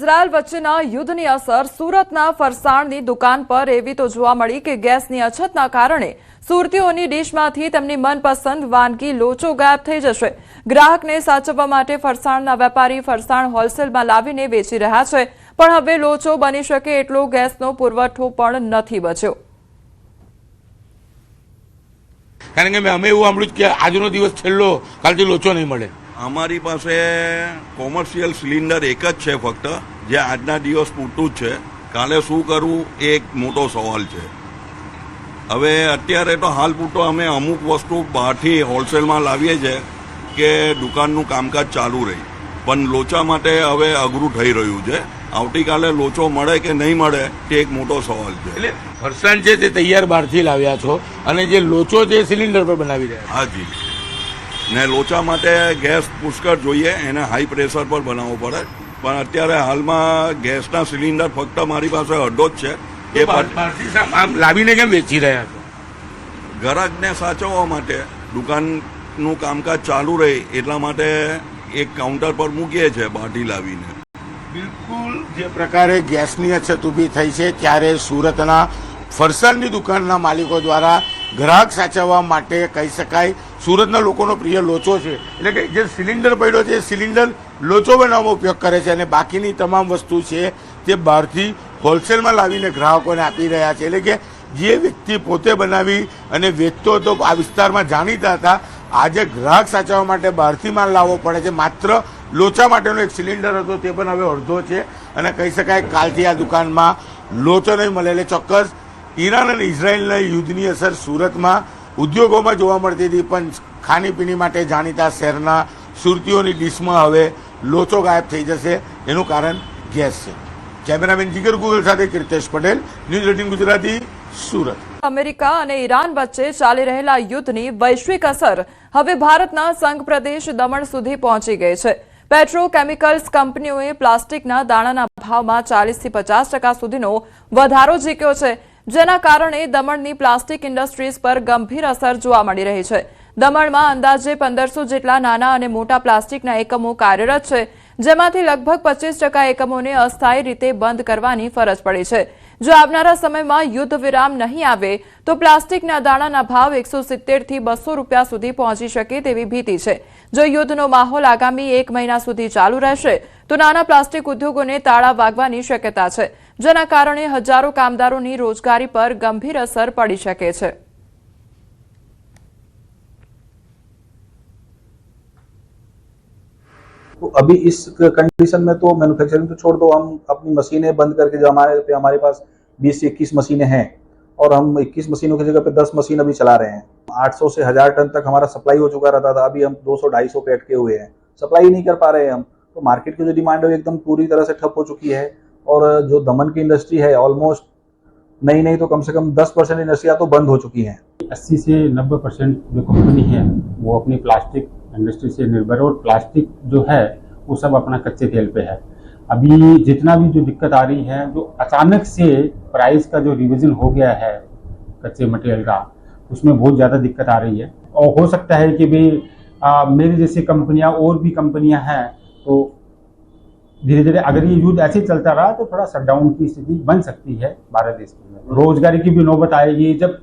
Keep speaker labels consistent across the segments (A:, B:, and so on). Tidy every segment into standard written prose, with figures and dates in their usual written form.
A: Israel વચ્ચેના યુદ્ધની અસર સુરતના ફરસાણની દુકાન પર એવી તો જોવા મળી કે ગેસની અછતના કારણે સુરતીઓની ડીશમાંથી તેમની મનપસંદ વાનગી લોચો ગાયબ થઈ જશે। ગ્રાહકને સાચવવા માટે ફરસાણના વેપારી ફરસાણ હોલસેલમાં લાવીને વેચી રહ્યા છે, પણ હવે લોચો બની શકે એટલો ગેસનો પુરવઠો પણ નથી બચ્યો।
B: કારણ કે અમે એવું સાંભળ્યું કે આજનો દિવસ છેલ્લો, કાલથી લોચો નહીં મળે।
C: અમારી પાસે કોમર્શિયલ સિલિન્ડર એક જ છે ફક્ત, જે આજના દિવસ પૂરતું જ છે। કાલે શું કરવું એ એક મોટો સવાલ છે। હવે અત્યારે તો હાલ પૂરતો અમે અમુક વસ્તુ બહારથી હોલસેલમાં લાવીએ છીએ કે દુકાનનું કામકાજ ચાલુ રહે, પણ લોચા માટે હવે અઘરું થઈ રહ્યું છે। આવતીકાલે લોચો મળે કે નહીં મળે તે એક મોટો સવાલ છે।
B: એટલે ફરસાણ છે તે તૈયાર બહારથી લાવ્યા છો અને જે લોચો છે સિલિન્ડર પર બનાવી રહ્યા?
C: હાજી, ને લોચા માટે ગેસ પુષ્કળ જોઈએ, એને હાઈ પ્રેશર પર બનાવવો પડે, પણ અત્યારે હાલમાં ગેસના સિલિન્ડર ફક્ત મારી પાસે અડધો જ છે।
B: એ લાવીને કેમ વેચી રહ્યા છો?
C: ગ્રાહકને સાચવવા માટે, દુકાનનું કામકાજ ચાલુ રહે એટલા માટે એક કાઉન્ટર પર મૂકીએ છીએ બહારથી લાવીને।
B: બિલકુલ જે પ્રકારે ગેસની અછત ઊભી થઈ છે ત્યારે સુરતના ફરસાણની દુકાનના માલિકો દ્વારા ગ્રાહક સાચવવા માટે કહી શકાય સુરતના લોકોનો પ્રિય લોચો છે, એટલે કે જે સિલિન્ડર પડ્યો છે એ સિલિન્ડર લોચો બનાવવામાં ઉપયોગ કરે છે અને બાકીની તમામ વસ્તુ છે તે બહારથી હોલસેલમાં લાવીને ગ્રાહકોને આપી રહ્યા છે। એટલે કે જે વ્યક્તિ પોતે બનાવી અને વેચતો હતો, આ વિસ્તારમાં જાણીતા હતા, આજે ગ્રાહક સાચવવા માટે બહારથી માલ લાવવો પડે છે। માત્ર લોચા માટેનો એક સિલિન્ડર હતો તે પણ હવે અડધો છે અને કહી શકાય કાલથી આ દુકાનમાં લોચો નહીં મળે। એટલે ચોક્કસ ઈરાન અને ઇઝરાયલના યુદ્ધની અસર સુરતમાં ઉદ્યોગોમાં જોવા મળતી હતી, પણ ખાણીપીણી માટે જાણીતા શહેરના સુરતીઓની ડીશમાં હવે લોચો ગાયબ થઈ જશે। એનું કારણ ગેસ છે। કેમેરામેન જીગર ગુગલ સાથે કીર્તેશ પટેલ, ન્યૂઝ 18 ગુજરાતી, સુરત।
A: અમેરિકા અને ઈરાન વચ્ચે ચાલી રહેલા યુદ્ધની વૈશ્વિક અસર હવે ભારતના સંઘ પ્રદેશ દમણ સુધી પહોંચી ગઈ છે। પેટ્રોકેમિકલ્સ કંપનીઓએ પ્લાસ્ટિકના દાણાના ભાવમાં 40 થી 50% સુધીનો વધારો ઝીક્યો છે, જેના કારણે દમણની પ્લાસ્ટિક ઇન્ડસ્ટ્રીઝ પર ગંભીર અસર જોવા મળી રહી છે। દમણમાં અંદાજે 1500 જેટલા નાના અને મોટા પ્લાસ્ટિકના એકમો કાર્યરત છે, જેમાંથી લગભગ 25% એકમોને અસ્થાયી રીતે બંધ કરવાની ફરજ પડી છે। જો આવનારા સમયમાં યુદ્ધ વિરામ નહીં આવે તો પ્લાસ્ટિકના દાણાના ભાવ 170 થી 200 રૂપિયા સુધી પહોંચી શકે તેવી ભીતિ છે। જો યુદ્ધનો માહોલ આગામી 1 મહિના સુધી ચાલુ રહેશે તો નાના પ્લાસ્ટિક ઉદ્યોગોને તાળા વાગવાની શક્યતા છે, જેના કારણે હજારો કામદારોની રોજગારી પર ગંભીર અસર પડી શકે છે।
D: तो अभी इस कंडीशन में तो मैन्युफैक्चरिंग तो छोड़ दो, हम अपनी मशीनें बंद करके, जो हमारे पास 20 से 21 मशीनें हैं और हम 21 मशीनों की जगह पे 10 मशीन अभी चला रहे हैं। 800 से 1000 टन तक हमारा सप्लाई हो चुका रहता था, अभी हम 200-250 पे अटके हुए हैं, सप्लाई नहीं कर पा रहे हैं हम। तो मार्केट की जो डिमांड है एकदम पूरी तरह से ठप हो चुकी है और जो दमन की इंडस्ट्री है ऑलमोस्ट नहीं तो कम से कम 10% इंडस्ट्रियाँ तो बंद हो चुकी हैं।
E: 80 से 90% जो कंपनी है वो अपनी प्लास्टिक इंडस्ट्री से निर्भर, और प्लास्टिक जो है वो सब अपना कच्चे तेल पे है। अभी जितना भी जो दिक्कत आ रही है, जो अचानक से प्राइस का जो रिवीजन हो गया है कच्चे मटेरियल का, उसमें बहुत ज़्यादा दिक्कत आ रही है। और हो सकता है कि भाई मेरी जैसी कंपनियां और भी कंपनियां हैं, तो धीरे धीरे अगर ये युद्ध ऐसे चलता रहा तो थोड़ा शटडाउन की स्थिति बन सकती है भारत देश के अंदर। रोजगारी की भी नौबत आएगी। जब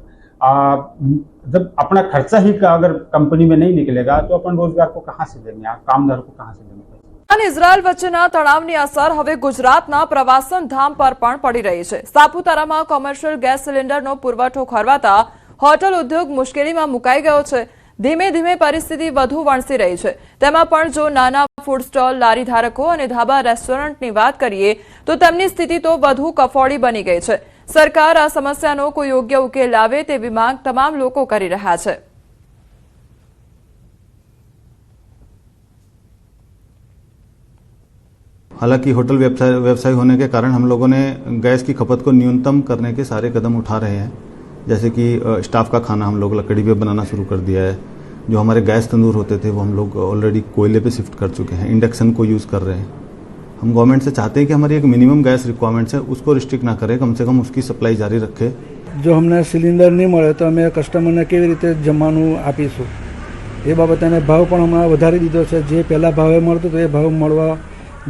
E: अपना खर्चा ही का अगर कंपनी में नहीं निकलेगा तो अपन रोजगार को कहाँ से देंगे, कामदार को कहाँ से देंगे।
A: ઇઝરાયલ વચ્ચેના તણાવની અસર હવે ગુજરાતના પ્રવાસન ધામ પર પણ પડી રહી છે। સાપુતારામાં કોમર્શિયલ ગેસ સિલિન્ડરનો પુરવઠો ખોરવાતા હોટલ ઉદ્યોગ મુશ્કેલીમાં મુકાઈ ગયો છે। ધીમે ધીમે પરિસ્થિતિ વધુ વણસી રહી છે। તેમાં પણ જો નાના ફૂડ સ્ટોલ, લારી ધારકો અને ધાબા રેસ્ટોરન્ટની વાત કરીએ તો તેમની સ્થિતિ તો વધુ કફોડી બની ગઈ છે। સરકાર આ સમસ્યાનો કોઈ યોગ્ય ઉકેલ લાવે તેવી માંગ તમામ લોકો કરી રહ્યા છે।
F: हालांकि होटल व्यवसाय होने के कारण हम लोगों ने गैस की खपत को न्यूनतम करने के सारे कदम उठा रहे हैं, जैसे कि स्टाफ का खाना हम लोग लकड़ी पे बनाना शुरू कर दिया है। जो हमारे गैस तंदूर होते थे वो हम लोग ऑलरेडी कोयले पे शिफ्ट कर चुके हैं, इंडक्शन को यूज़ कर रहे हैं। हम गवर्नमेंट से चाहते हैं कि हमारी एक मिनिमम गैस रिक्वायरमेंट्स है उसको रिस्ट्रिक्ट ना करें, कम से कम उसकी सप्लाई जारी रखे।
G: जो हमने सिलिंडर नहीं મળે તો અમે કસ્ટમરને કેવી રીતે જમવાનું આપીશું એ બાબતે ભાવ પણ હમણાં વધારી દીધો છે। જે પહેલાં ભાવે મળતો તો એ ભાવ મળવા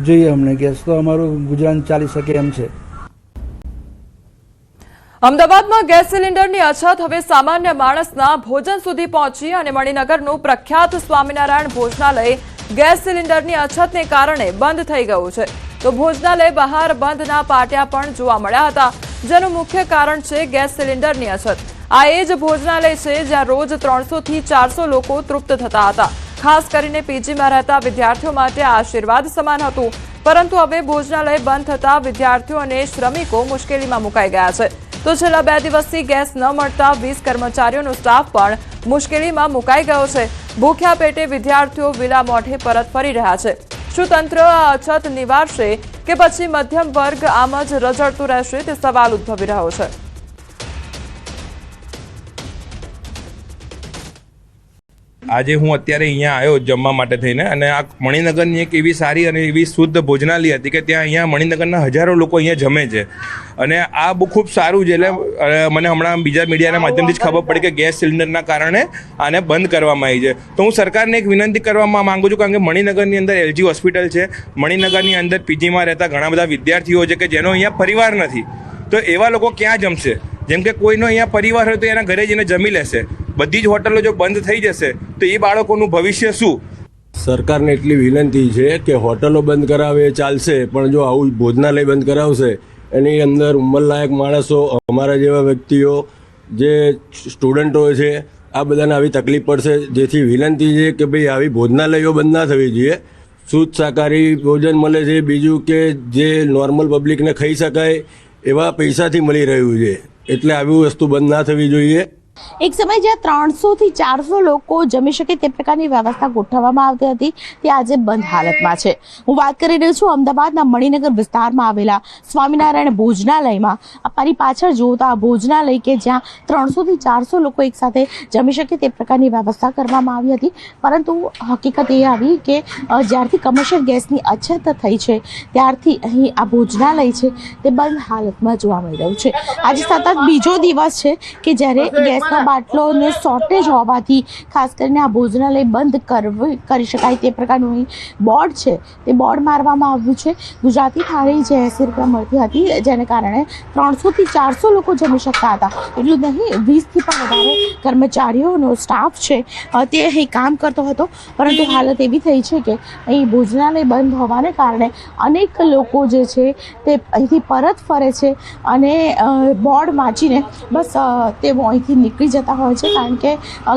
G: જોઈએ અમને ગેસ તો અમારું ગુજરાન ચાલી શકે એમ છે.
A: અમદાવાદમાં ગેસ સિલિન્ડરની અછત હવે સામાન્ય માણસના ભોજન સુધી પહોંચી અને મણિનગરનું પ્રખ્યાત સ્વામિનારાયણ ભોજનાલય ગેસ સિલિન્ડરની અછતને કારણે બંધ થઈ ગયું છે. તો ભોજનાલય બહાર બંધના પાટિયા પણ જોવા મળ્યા હતા, જેનું મુખ્ય કારણ છે ગેસ સિલિન્ડરની અછત. આ એ જ ભોજનાલય છે જ્યાં રોજ 300 થી 400 લોકો તૃપ્ત થતા હતા. ખાસ કરીને પીજીમાં રહેતા વિદ્યાર્થીઓ માટે આશીર્વાદ સમાન હતું, પરંતુ હવે ભોજનાલય બંધ થતા વિદ્યાર્થીઓ અને શ્રમિકો મુશ્કેલીમાં મુકાઈ ગયા છે. તો છેલ્લા 2 દિવસથી ગેસ ન મળતા 20 કર્મચારીઓનો સ્ટાફ પણ મુશ્કેલીમાં મુકાઈ ગયો છે. ભૂખ્યા પેટે વિદ્યાર્થીઓ વિલા મોઢે પરત ફરી રહ્યા છે. શું તંત્ર આ અછત નિવારશે કે પછી મધ્યમ વર્ગ આમ જ રઝળતું રહેશે, તે સવાલ ઉદ્ભવી રહ્યો છે.
H: આજે હું અત્યારે અહીંયા આવ્યો જમવા માટે થઈને, અને આ મણિનગરની એક એવી સારી અને એવી શુદ્ધ ભોજનાલય હતી કે ત્યાં અહીંયા મણિનગરના હજારો લોકો અહીંયા જમે છે, અને આ બહુ ખૂબ સારું છે. એટલે મને હમણાં બીજા મીડિયાના માધ્યમથી જ ખબર પડી કે ગેસ સિલિન્ડરના કારણે આને બંધ કરવામાં આવી છે. તો હું સરકારને એક વિનંતી કરવામાં માંગુ છું, કારણ કે મણિનગરની અંદર એલજી હોસ્પિટલ છે, મણિનગરની અંદર પીજીમાં રહેતા ઘણા બધા વિદ્યાર્થીઓ છે કે જેનો અહીંયા પરિવાર નથી, તો એવા લોકો ક્યાં જમશે? જેમ કે કોઈનો અહીંયા પરિવાર હોય તો એના ઘરે જઈને જમી લેશે. બધી જ હોટલો જો બંધ થઈ જશે તો એ બાળકોનું ભવિષ્ય શું?
I: સરકારને એટલી વિનંતી છે કે હોટલો બંધ કરાવે ચાલશે, પણ જો આવું ભોજનાલય બંધ કરાવશે એની અંદર ઉંમરલાયક માણસો, અમારા જેવા વ્યક્તિઓ, જે સ્ટુડન્ટો છે, આ બધાને આવી તકલીફ પડશે. જેથી વિનંતી છે કે ભાઈ આવી ભોજનાલયો બંધ ના થવી જોઈએ. શુદ્ધ શાકાહારી ભોજન મળે છે, બીજું કે જે નોર્મલ પબ્લિકને ખાઈ શકાય એવા પૈસાથી મળી રહ્યું છે, એટલે આવી વસ્તુ બંધ ના થવી જોઈએ.
J: એક સમય જ્યાં 300 થી 400 લોકો જમી શકે તે પ્રકારની વ્યવસ્થા ગોઠવવામાં આવતી હતી, તે આજે બંધ હાલતમાં છે. હું વાત કરી રહી છું અમદાવાદના મણિનગર વિસ્તારમાં આવેલા સ્વામિનારાયણ ભોજનાલયમાં. મારી પાછળ જોતા આ ભોજનાલય કે જ્યાં 300 થી 400 લોકો એક સાથે જમી શકે તે પ્રકારની વ્યવસ્થા કરવામાં આવી હતી, પરંતુ હકીકત એ આવી કે જ્યારથી કમર્શિયલ ગેસની અછત થઈ છે ત્યારથી અહીં આ ભોજનાલય છે તે બંધ હાલતમાં જોવા મળી રહ્યું છે. આજે સતત બીજો દિવસ છે કે જ્યારે ગેસ બાટલોને શોર્ટેજ હોવાથી ખાસ કરીને આ ભોજનાલય બંધ કરી શકાય તે પ્રકારનું અહીં બોર્ડ છે, તે બોર્ડ મારવામાં આવ્યું છે. ગુજરાતી થાળી જે 80 રૂપિયા મળતી હતી, જેને કારણે 300 થી 400 લોકો જમી શકતા હતા. એટલું નહીં, 20 થી પણ વધારે કર્મચારીઓનો સ્ટાફ છે તે અહીં કામ કરતો હતો, પરંતુ હાલત એવી થઈ છે કે અહીં ભોજનાલય બંધ હોવાને કારણે અનેક લોકો જે છે તે અહીંથી પરત ફરે છે અને બોર્ડ વાંચીને બસ તેઓ અહીંથી નીકળી જતા હોય છે, કારણ કે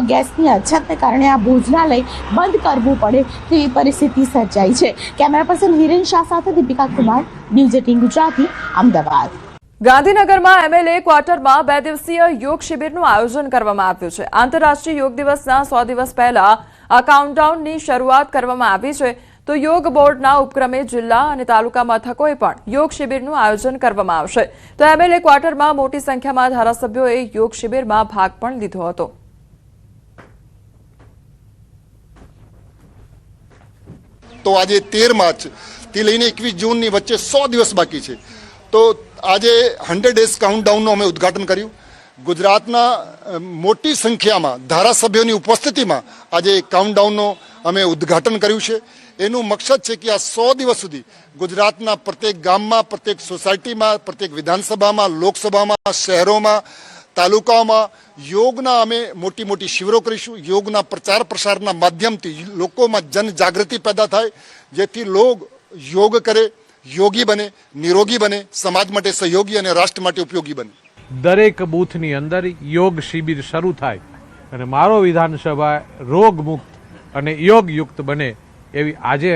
J: ગેસની અછતને કારણે આ ભોજનાલય બંધ કરવું પડે તેવી પરિસ્થિતિ સર્જાઈ છે. કેમેરા પર્સન હિરેન શાહ સાથે દીપિકા કુમાર, ન્યૂઝ 18 ગુજરાતી, અમદાવાદ.
A: ગાંધીનગરમાં એમએલએ ક્વાર્ટરમાં 2 દિવસીય યોગ શિબિરનું આયોજન કરવામાં આવ્યું છે. આંતરરાષ્ટ્રીય યોગ દિવસના 100 દિવસ પહેલા આ કાઉન્ટડાઉનની શરૂઆત કરવામાં આવી છે. તો યોગ બોર્ડના ઉપક્રમે જિલ્લા અને તાલુકા મથકોએ પણ યોગ શિબિરનું આયોજન કરવામાં આવશે. તો એમએલએ ક્વાર્ટરમાં મોટી સંખ્યામાં ધારાસભ્યોએ યોગ શિબિરમાં ભાગ પણ લીધો હતો.
K: તો આજે 13 માર્ચ થી લઈને 21 જૂનની વચ્ચે 100 દિવસ બાકી છે. તો આજે 100 ડેઝ કાઉન્ટડાઉનનું અમે ઉદ્ઘાટન કર્યું. ગુજરાતના મોટી સંખ્યામાં ધારાસભ્યોની ઉપસ્થિતિમાં આજે કાઉન્ટડાઉનનું અમે ઉદ્ઘાટન કર્યું છે. એનું મકસદ છે કે આ 100 દિવસ સુધી ગુજરાતના પ્રત્યેક ગામમાં, પ્રત્યેક સોસાયટીમાં, પ્રત્યેક વિધાનસભામાં, લોકસભામાં, શહેરોમાં, તાલુકાઓમાં યોગના અમે મોટી મોટી શિબિરો કરીશું. યોગના પ્રચાર પ્રસારના માધ્યમથી લોકોમાં જનજાગૃતિ પેદા થાય, જેથી લોક યોગ કરે, યોગી બને, નિરોગી બને, સમાજ માટે સહયોગી અને રાષ્ટ્ર માટે ઉપયોગી બને.
L: દરેક બૂથની અંદર યોગ શિબિર શરૂ થાય અને મારો વિધાનસભા રોગમુક્ત અને યોગયુક્ત બને એવી આજે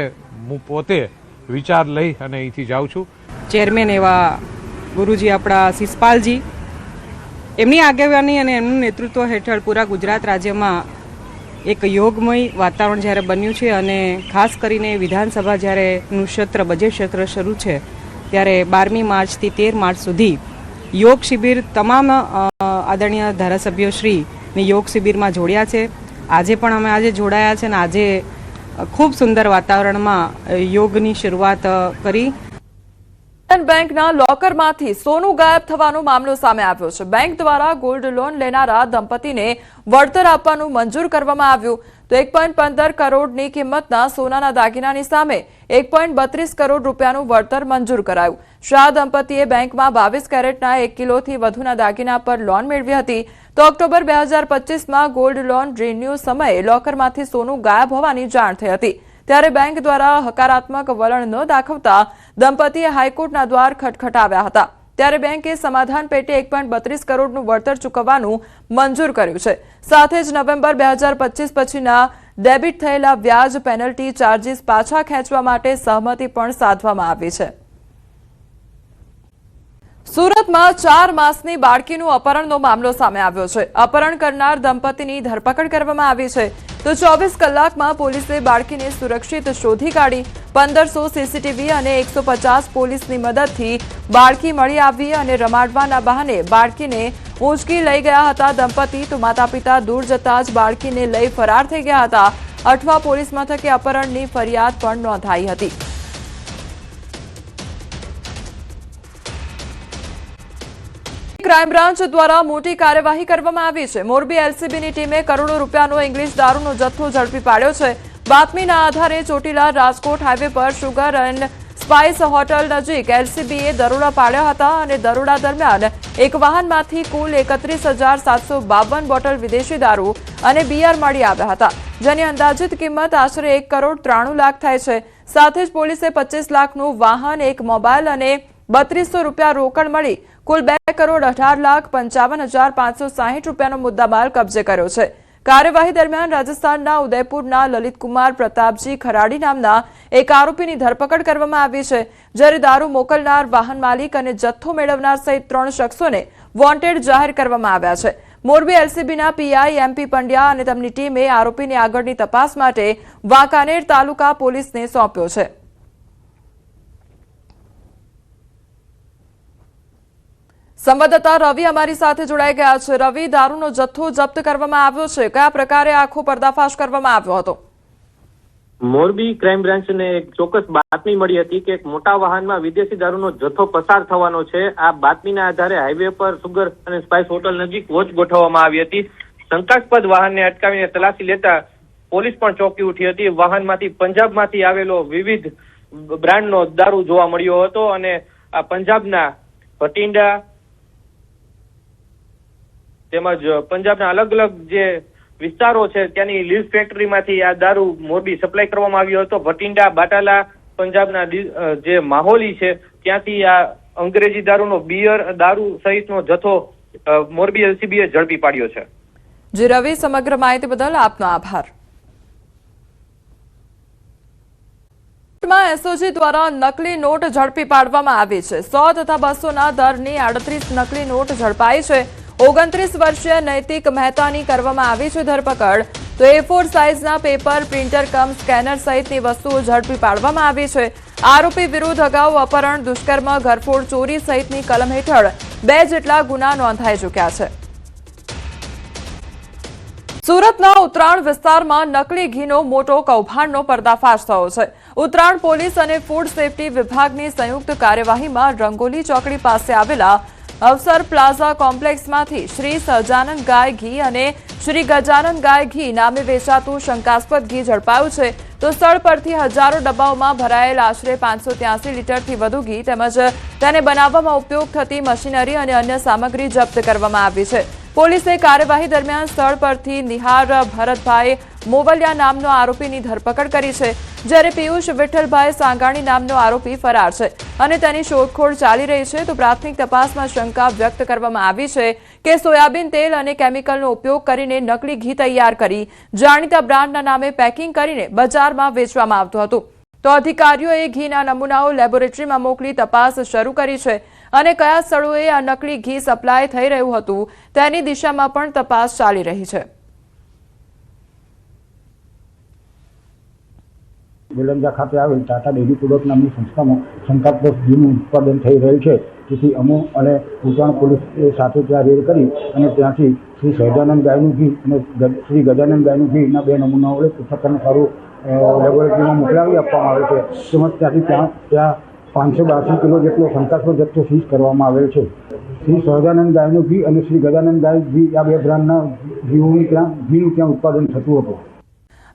L: હું પોતે વિચાર લઈ અને અહીંથી જાઉં છું.
M: ચેરમેન એવા ગુરુજી આપણા શિષપાલજી, એમની આગેવાની અને એમનું નેતૃત્વ હેઠળ પૂરા ગુજરાત રાજ્યમાં એક યોગમય વાતાવરણ જ્યારે બન્યું છે, અને ખાસ કરીને વિધાનસભા જ્યારેનું સત્ર, બજેટ સત્ર શરૂ છે ત્યારે 12મી માર્ચથી 13 માર્ચ સુધી યોગ શિબિર તમામ આદરણીય ધારાસભ્યોશ્રીને યોગ શિબિરમાં જોડ્યા છે. આજે પણ અમે આજે જોડાયા છે અને આજે ખૂબ સુંદર વાતાવરણમાં યોગની શરૂઆત કરી.
A: બેંકના લોકરમાંથી સોનું ગાયબ થવાનો મામલો સામે આવ્યો છે. બેંક દ્વારા ગોલ્ડ લોન લેનારા દંપતીને વળતર આપવાનું મંજૂર કરવામાં આવ્યું. તો તો 1.15 કરોડની કિંમતના સોનાના દાગીનાની સામે 1.32 કરોડ રૂપિયાનું વળતર મંજૂર કરાયું. શાહ દંપતીએ બેંકમાં 22 કેરેટના 1 કિલોથી વધુના દાગીના પર લોન મેળવી હતી. તો ઓક્ટોબર 2025માં ગોલ્ડ લોન રિન્યુ સમયે લોકરમાંથી સોનું ગાયબ હોવાની જાણ થઈ હતી. ત્યારે બેંક દ્વારા હકારાત્મક વલણ ન દાખવતા દંપતીએ હાઈકોર્ટના દ્વાર ખટખટાવ્યા હતા. ત્યારે બેંકે સમાધાન પેટે 1.32 કરોડનું વળતર ચૂકવવાનું મંજૂર કર્યું છે. સાથે જ નવેમ્બર 2025 પછીના ડેબિટ થયેલા વ્યાજ પેનલ્ટી ચાર્જીસ પાછા ખેંચવા માટે સહમતિ પણ સાધવામાં આવી છે. સુરતમાં 4 માસની બાળકીનું અપહરણનો મામલો સામે આવ્યો છે. અપહરણ કરનાર દંપતીની ધરપકડ કરવામાં આવી છે. તો 24 કલાકમાં પોલીસે બાળકીને સુરક્ષિત શોધી કાઢી. 1500 સીસીટીવી અને 150 પોલીસની મદદથી બાળકી મળી આવી અને રમાડવાના બહાને બાળકીને ઊંચકી લઈ ગયા હતા દંપતી. તો માતા પિતા દૂર જતા જ બાળકીને લઈ ફરાર થઈ ગયા હતા. અઠવા પોલીસ મથકે અપહરણની ફરિયાદ પણ નોંધાઈ હતી. ક્રાઇમ બ્રાન્ચ દ્વારા મોટી કાર્યવાહી કરવામાં આવી છે. મોરબી એલસીબીની ટીમે કરોડો રૂપિયાનો ઇંગ્લિશ દારૂનો જથ્થો ઝડપી પાડ્યો છે. બાતમીના આધારે ચોટીલા રાજકોટ હાઈવે પર શુગર એન્ડ સ્પાઇસ હોટલ નજીક એલસીબીએ દરોડા પાડ્યા હતા અને દરોડા દરમિયાન એક વાહનમાંથી કુલ 31,752 બોટલ વિદેશી દારૂ અને બિયર મળી આવ્યા હતા, જેની અંદાજિત કિંમત આશરે 1 કરોડ 93 લાખ થાય છે. સાથે જ પોલીસે 25 લાખનું વાહન, એક મોબાઈલ અને 3200 રૂપિયા રોકડ મળી કુલ 2 કરોડ 18,55,560 રૂપિયાનો મુદ્દામાલ કબજે કર્યો છે. કાર્યવાહી દરમિયાન રાજસ્થાનના ઉદયપુરના લલિતકુમાર પ્રતાપજી ખરાડી નામના એક આરોપીની ધરપકડ કરવામાં આવી છે. જ્યારે દારૂ મોકલનાર, વાહન માલિક અને જથ્થો મેળવનાર સહિત 3 શખ્સોને વોન્ટેડ જાહેર કરવામાં આવ્યા છે. મોરબી એલસીબીના પીઆઈ એમપી પંડ્યા અને તેમની ટીમે આરોપીની આગળની તપાસ માટે વાંકાનેર તાલુકા પોલીસને સોંપ્યો છે. સંવાદદાતા રવિ અમારી સાથે જોડાઈ ગયા છે. રવિ, દારૂનો જથ્થો જપ્ત કરવામાં આવ્યો છે, કયા પ્રકારે આખો પર્દાફાશ કરવામાં આવ્યો હતો?
N: મોરબી ક્રાઇમ બ્રાન્ચને એક ચોક્કસ બાતમી મળી હતી કે એક મોટા વાહનમાં વિદેશી દારૂનો જથ્થો પસાર થવાનો છે. આ બાતમીના આધારે હાઈવે પર સુગર અને સ્પાઇસ હોટલ નજીક વોચ ગોઠવવામાં આવી હતી. શંકાસ્પદ વાહનને અટકાવીને તલાશી લેતા પોલીસ પણ ચોંકી ઉઠી હતી. વાહનમાંથી પંજાબમાંથી આવેલો વિવિધ બ્રાન્ડનો દારૂ જોવા મળ્યો હતો અને આ પંજાબના ભટિંડા તેમજ પંજાબના અલગ અલગ જે વિસ્તારો છે ત્યાંની લીઝ ફેક્ટરીમાંથી આ દારૂ મોરબી સપ્લાય કરવામાં આવ્યો હતો. ભટિંડા, બાટાલા, પંજાબના જે માહોલી છે ત્યાંથી આ અંગ્રેજી દારૂનો બિયર, દારૂ સહિતનો જથ્થો મોરબી એલસીબીએ ઝડપી પાડ્યો છે.
A: જી રવિ, સમગ્ર માહિતી બદલ આપનો આભાર. એસઓજી દ્વારા નકલી નોટ ઝડપી પાડવામાં આવી છે. 100 તથા 200ના દરની 38 નકલી નોટ ઝડપાઈ છે. 29 વર્ષીય નૈતિક મહેતાની કરવામાં આવી છે ધરપકડ. તો A4 સાઇઝના પેપર, પ્રિન્ટર કમ સ્કેનર સહિતની વસ્તુઓ ઝડપી પાડવામાં આવી છે. આરોપી વિરુદ્ધ અગાઉ અપહરણ, દુષ્કર્મ, ઘરફોડ, ચોરી સહિતની કલમ હેઠળ 2 જેટલા ગુના નોંધાઈ ચૂક્યા છે. સુરતના ઉત્તરાણ વિસ્તારમાં નકલી ઘીનો મોટો કૌભાંડનો પર્દાફાશ થયો છે. ઉત્તરાણ પોલીસ અને ફૂડ સેફટી વિભાગની સંયુક્ત કાર્યવાહીમાં રંગોલી ચોકડી પાસે આવેલા અવસર પ્લાઝા કોમ્પ્લેક્સમાંથી શ્રી સહજાનંદ ગાય ઘી અને શ્રી ગજાનંદ ગાય ઘી નામે વેચાતું શંકાસ્પદ ઘી ઝડપાયું છે. તો સ્થળ પરથી હજારો ડબ્બાઓમાં ભરાયેલ આશરે 583 લીટરથી વધુ ઘી તેમજ તેને બનાવવામાં ઉપયોગ થતી મશીનરી અને અન્ય સામગ્રી જપ્ત કરવામાં આવી છે. પોલીસે કાર્યવાહી દરમિયાન સ્થળ પરથી નિહાર ભરતભાઈ મોવલિયા નામનો આરોપીની ધરપકડ કરી છે. જ્યારે પિયુષ વિઠ્ઠલભાઈ સાંગાણી નામનો આરોપી ફરાર છે અને તેની શોધખોળ ચાલી રહી છે. તો પ્રાથમિક તપાસમાં શંકા વ્યક્ત કરવામાં આવી છે કે સોયાબીન તેલ અને કેમિકલનો ઉપયોગ કરીને નકલી ઘી તૈયાર કરી જાણીતા બ્રાન્ડના નામે પેકિંગ કરીને બજારમાં વેચવામાં આવતું હતું. તો અધિકારીઓએ ઘીના નમૂનાઓ લેબોરેટરીમાં મોકલી તપાસ શરૂ કરી છે અને કયા સ્થળોએ આ નકલી ઘી સપ્લાય થઈ રહ્યું હતું તેની દિશામાં પણ તપાસ ચાલી રહી છે.
O: વેલંજા ખાતે આવેલ ટાટા ડેરી પ્રોડક્ટ નામની સંસ્થામાં શંકાસ્પદ ઘીનું ઉત્પાદન થઈ રહેલ છે. તેથી અમો અને ઉત્તરાણ પોલીસ સાથે ત્યાં રેડ કરી અને ત્યાંથી શ્રી સહજાનંદ ગાયનું ઘી અને શ્રી ગજાનંદ ગાયનું ઘીના 2 નમૂનાઓ પૃથ્થકરણ સારું લેબોરેટરીમાં મોકલાવી આપવામાં આવે છે. તેમજ ત્યાંથી ત્યાં 582 કિલો જેટલો શંકાસ્પદ જથ્થો સીઝ કરવામાં આવેલ છે. શ્રી સહજાનંદ ગાયનું ઘી અને શ્રી ગજાનંદ ગાય ઘી આ 2 બ્રાન્ડના ઘીનું ત્યાં ઉત્પાદન થતું હતું.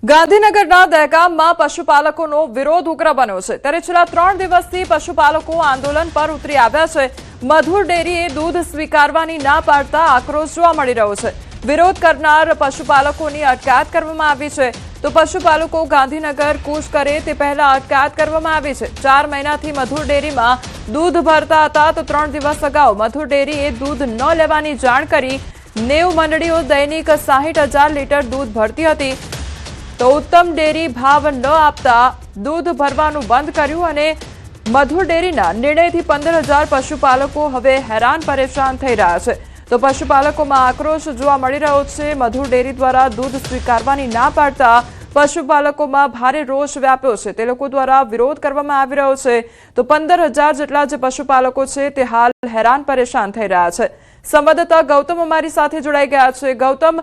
A: ગાંધીનગરના દહેગામમાં પશુપાલકોનો વિરોધ ઉગ્ર બન્યો છે ત્યારે છેલ્લા 3 દિવસથી પશુપાલકો આંદોલન પર ઉતરી આવ્યા છે। મધુર ડેરીએ દૂધ સ્વીકારવાની ના પાડતા આક્રોશ જોવા મળી રહ્યો છે। વિરોધ કરનાર પશુપાલકોની અટકાયત કરવામાં આવી છે તો પશુપાલકો ગાંધીનગર કૂચ કરે તે પહેલા અટકાયત કરવામાં આવી છે। 4 મહિનાથી મધુર ડેરીમાં દૂધ ભરતા હતા તો 3 દિવસ અગાઉ મધુર ડેરીએ દૂધ ન લેવાની જાણ કરી 90 મંડળીઓ દૈનિક 60,000 લીટર દૂધ ભરતી હતી તો ઉત્તમ ડેરી ભાવ ન આપતા દૂધ ભરવાનું બંધ કર્યું અને મધુર ડેરીના નિર્ણયથી 15,000 પશુપાલકો હવે હેરાન પરેશાન થઈ રહ્યા છે તો પશુપાલકોમાં આક્રોશ જોવા મળી રહ્યો છે। મધુર ડેરી દ્વારા દૂધ સ્વીકારવાની ના પાડતા પશુપાલકોમાં ભારે રોષ વ્યાપ્યો છે તે લોકો દ્વારા વિરોધ કરવામાં આવી રહ્યો છે તો 15,000 જેટલા જે પશુપાલકો છે તે હાલ હેરાન પરેશાન થઈ રહ્યા છે। સંવાદદાતા ગૌતમ અમારી સાથે જોડાઈ ગયા છે। ગૌતમ,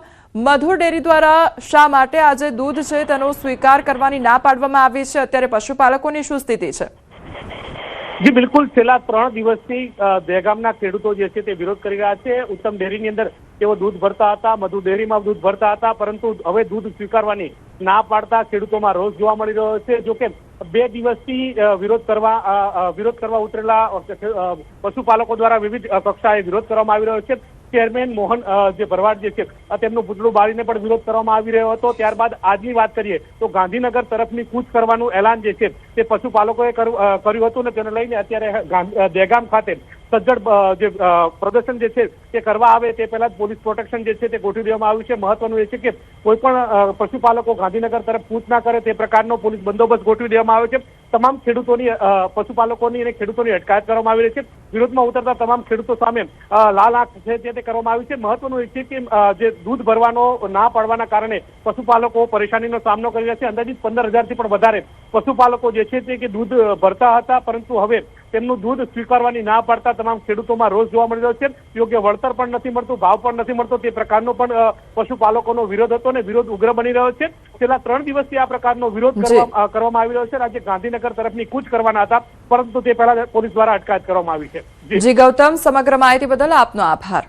A: મધુર ડેરી દ્વારા શા માટે આજે દૂધ છે તેનો સ્વીકાર કરવાની ના પાડવામાં આવી છે? અત્યારે પશુપાલકોની શું સ્થિતિ છે?
P: જી બિલકુલ, છેલ્લા 3 દિવસથી દહેગામના ખેડૂતો જે છે તે વિરોધ કરી રહ્યા છે। ઉત્તમ ડેરીની અંદર તેઓ દૂધ ભરતા હતા, મધુર ડેરીમાં દૂધ ભરતા હતા, પરંતુ હવે દૂધ સ્વીકારવાની ના પાડતા ખેડૂતોમાં રોષ જોવા મળી રહ્યો છે। જો કે 2 દિવસથી વિરોધ કરવા ઉતરેલા પશુપાલકો દ્વારા વિવિધ કક્ષાએ વિરોધ કરવામાં આવી રહ્યો છે। ચેરમેન મોહન જે ભરવાડ જે છે તેમનું પુતળું બાળીને પણ વિરોધ કરવામાં આવી રહ્યો હતો। ત્યારબાદ આજની વાત કરીએ તો ગાંધીનગર તરફની કૂચ કરવાનું એલાન જે છે તે પશુપાલકોએ કર્યું હતું ને તેને લઈને અત્યારે દહેગામ ખાતે સજ્જડ જે પ્રદર્શન જે છે તે કરવા આવે તે પહેલા જ પોલીસ પ્રોટેક્શન જે છે તે ગોઠવી દેવામાં આવ્યું છે। મહત્વનું એ છે કે કોઈ પણ પશુપાલકો ગાંધીનગર તરફ કૂચ ના કરે તે પ્રકારનો પોલીસ બંદોબસ્ત ગોઠવી દેવામાં આવ્યો છે। તમામ ખેડૂતોની પશુપાલકોની અને ખેડૂતોની અટકાયત કરવામાં આવી રહી છે। વિરોધમાં ઉતરતા તમામ ખેડૂતો સામે લાલ આંખ છે તે કરવામાં આવી છે। મહત્વનું એ છે કે જે દૂધ ભરવાનો ના પાડવાના કારણે પશુપાલકો પરેશાનીનો સામનો કરી રહ્યા છે। અંદાજિત 15,000 થી પણ વધારે પશુપાલકો જે છે તે કે દૂધ ભરતા હતા, પરંતુ હવે તેમનું દૂધ સ્વીકારવાની ના પાડતા તમામ ખેડૂતોમાં રોષ જોવા મળી રહ્યો છે। યોગ્ય વળતર પણ નથી મળતું, ભાવ પણ નથી મળતો, તે પ્રકારનો પણ પશુપાલકોનો વિરોધ હતો અને વિરોધ ઉગ્ર બની રહ્યો છે। છેલ્લા 3 દિવસથી આ પ્રકારનો વિરોધ કરવામાં આવી રહ્યો છે। રાજ્ય ગાંધીનગર તરફની કૂચ કરવાના હતા, પરંતુ તે પહેલા પોલીસ દ્વારા અટકાયત કરવામાં આવી છે।
A: જી ગૌતમ, સમગ્ર માહિતી બદલ આપનો આભાર।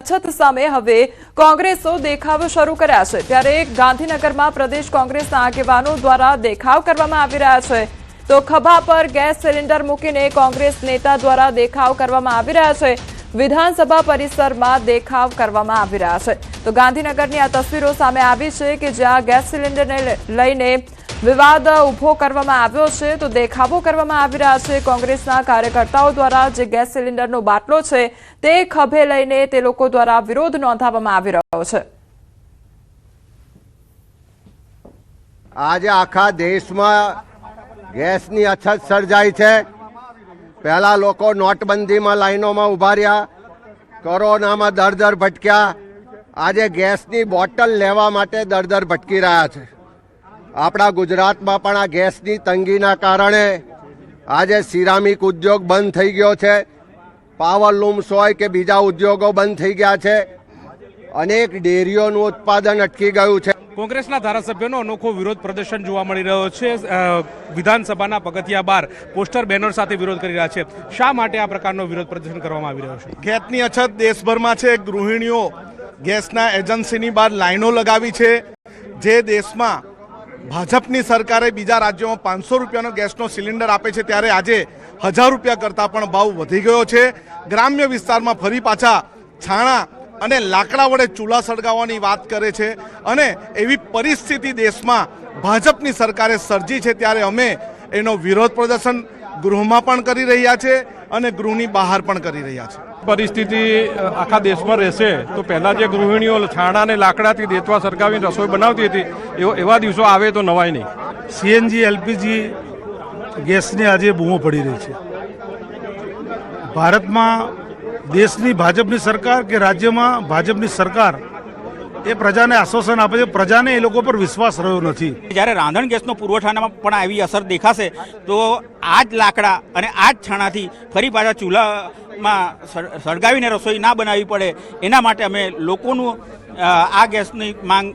A: અછત સામે હવે કોંગ્રેસો દેખાવ શરૂ કર્યા છે ત્યારે ગાંધીનગરમાં પ્રદેશ કોંગ્રેસના આગેવાનો દ્વારા દેખાવ કરવામાં આવી રહ્યા છે તો ખભા પર ગેસ સિલિન્ડર મૂકીને કોંગ્રેસ નેતા દ્વારા દેખાવ કરવામાં આવી રહ્યા છે। વિધાનસભા પરિસરમાં દેખાવ કરવામાં આવી રહ્યા છે તો ગાંધીનગરની આ તસવીરો સામે આવી છે કે જ્યાં ગેસ સિલિન્ડરને લઈને વિવાદ ઉભો કરવામાં આવ્યો છે તો દેખાવો કરવામાં આવી રહ્યા છે। કોંગ્રેસના કાર્યકર્તાઓ દ્વારા જે ગેસ સિલિન્ડરનો બાટલો છે તે ખભે લઈને તે લોકો દ્વારા વિરોધ નોંધાવવામાં આવી રહ્યો છે।
Q: આજે આખા દેશમાં ગેસની અછત સર્જાઈ છે। પહેલા લોકો નોટબંધીમાં લાઈનોમાં ઉભા રહ્યા, કોરોનામાં દર ભટક્યા, આજે ગેસની બોટલ લેવા માટે દર ભટકી રહ્યા છે। આપણા ગુજરાતમાં પણ આ ગેસની તંગીના કારણે આજે સિરામિક ઉદ્યોગ બંધ થઈ ગયો છે, પાવર લૂમ્સ હોય કે બીજા ઉદ્યોગો બંધ થઈ ગયા છે, અનેક ડેરીઓનું ઉત્પાદન અટકી ગયું છે।
R: કોંગ્રેસના ધારાસભ્યોનો અનોખો વિરોધ પ્રદર્શન જોવા મળી રહ્યો છે। વિધાનસભાના પગથિયા બહાર પોસ્ટર બેનર સાથે વિરોધ કરી રહ્યા છે। શા માટે આ પ્રકારનો વિરોધ પ્રદર્શન કરવામાં આવી રહ્યો છે?
S: ગેસની અછત દેશભરમાં છે। ગૃહિણીઓ ગેસના એજન્સીની બહાર લાઈનો લગાવી છે। જે દેશમાં ભાજપની સરકારે બીજા રાજ્યોમાં 500 રૂપિયાનો ગેસનો સિલિન્ડર આપે છે ત્યારે આજે 1000 રૂપિયા કરતાં પણ ભાવ વધી ગયો છે। ગ્રામ્ય વિસ્તારમાં ફરી પાછા છાણા અને લાકડા વડે ચૂલા સળગાવવાની વાત કરે છે અને એવી પરિસ્થિતિ દેશમાં ભાજપની સરકારે સર્જી છે ત્યારે અમે એનો વિરોધ પ્રદર્શન ગૃહમાં પણ કરી રહ્યા છે અને ગૃહની બહાર પણ કરી રહ્યા છે।
T: પરિસ્થિતિ આખા દેશમાં રહેશે તો પહેલાં જે ગૃહિણીઓ છાણા અને લાકડાથી દેતવા સળગાવીને રસોઈ બનાવતી હતી એવા દિવસો આવે તો નવાય નહીં।
G: સીએનજી એલપીજી ગેસની આજે બૂમો પડી રહી છે। ભારતમાં દેશની ભાજપની સરકાર કે રાજ્યમાં ભાજપની સરકાર એ પ્રજાને આશ્વાસન આપે છે, પ્રજાને એ લોકો પર વિશ્વાસ રહ્યો નથી।
U: જ્યારે રાંધણ ગેસનો પુરવઠામાં પણ આવી અસર દેખાશે તો આ જ લાકડા અને આ જ છાણાથી ફરી પાછા ચૂલામાં સળગાવીને રસોઈ ના બનાવવી પડે એના માટે અમે લોકોનું આ ગેસની માંગ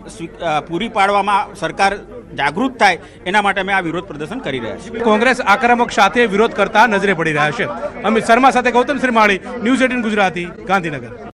U: પૂરી પાડવામાં સરકાર જાગૃત થાય એના માટે અમે આ વિરોધ પ્રદર્શન કરી રહ્યા છીએ।
R: કોંગ્રેસ આક્રમક સાથે વિરોધ કરતા નજરે પડી રહ્યા છે। અમિત શર્મા સાથે ગૌતમ શ્રીમાળી, ન્યૂઝ 18 ગુજરાતી, ગાંધીનગર।